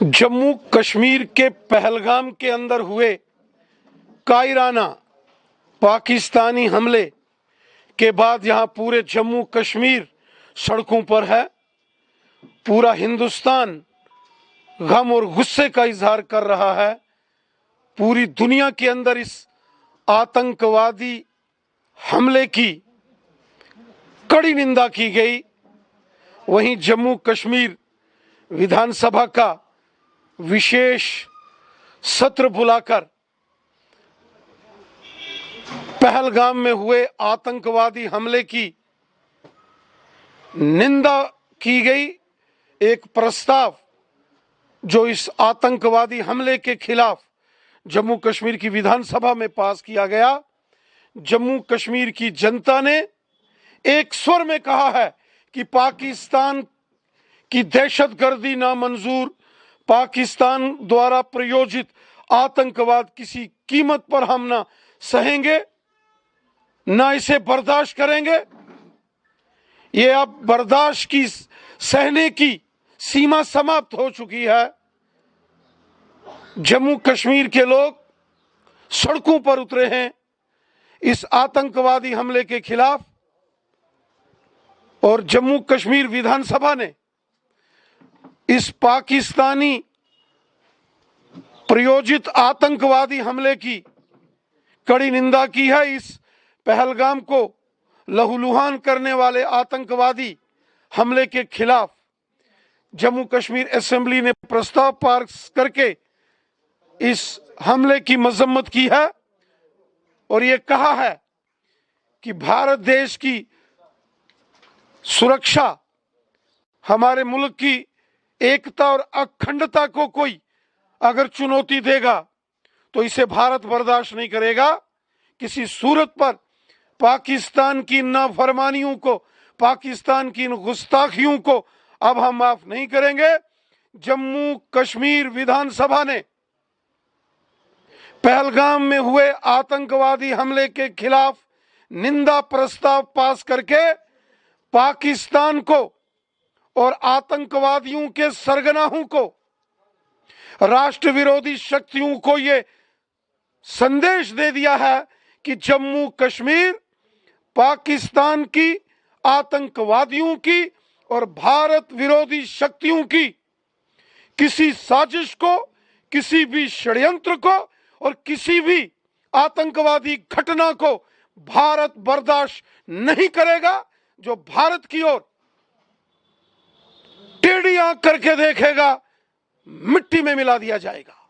जम्मू कश्मीर के पहलगाम के अंदर हुए कायराना पाकिस्तानी हमले के बाद यहां पूरे जम्मू कश्मीर सड़कों पर है। पूरा हिंदुस्तान गम और गुस्से का इजहार कर रहा है। पूरी दुनिया के अंदर इस आतंकवादी हमले की कड़ी निंदा की गई। वहीं जम्मू कश्मीर विधानसभा का विशेष सत्र बुलाकर पहलगाम में हुए आतंकवादी हमले की निंदा की गई। एक प्रस्ताव जो इस आतंकवादी हमले के खिलाफ जम्मू कश्मीर की विधानसभा में पास किया गया। जम्मू कश्मीर की जनता ने एक स्वर में कहा है कि पाकिस्तान की दहशतगर्दी नामंजूर, पाकिस्तान द्वारा प्रायोजित आतंकवाद किसी कीमत पर हम ना सहेंगे, ना इसे बर्दाश्त करेंगे। ये अब बर्दाश्त की सहने की सीमा समाप्त हो चुकी है। जम्मू कश्मीर के लोग सड़कों पर उतरे हैं इस आतंकवादी हमले के खिलाफ, और जम्मू कश्मीर विधानसभा ने इस पाकिस्तानी प्रायोजित आतंकवादी हमले की कड़ी निंदा की है। इस पहलगाम को लहूलुहान करने वाले आतंकवादी हमले के खिलाफ जम्मू कश्मीर असेंबली ने प्रस्ताव पास करके इस हमले की मजम्मत की है और ये कहा है कि भारत देश की सुरक्षा, हमारे मुल्क की एकता और अखंडता को कोई अगर चुनौती देगा तो इसे भारत बर्दाश्त नहीं करेगा। किसी सूरत पर पाकिस्तान की नाफरमानियों को, पाकिस्तान की इन गुस्ताखियों को अब हम माफ नहीं करेंगे। जम्मू कश्मीर विधानसभा ने पहलगाम में हुए आतंकवादी हमले के खिलाफ निंदा प्रस्ताव पास करके पाकिस्तान को और आतंकवादियों के सरगनाहों को, राष्ट्र विरोधी शक्तियों को ये संदेश दे दिया है कि जम्मू कश्मीर पाकिस्तान की, आतंकवादियों की और भारत विरोधी शक्तियों की किसी साजिश को, किसी भी षड्यंत्र को और किसी भी आतंकवादी घटना को भारत बर्दाश्त नहीं करेगा। जो भारत की ओर टेढ़ी आंख करके देखेगा, मिट्टी में मिला दिया जाएगा।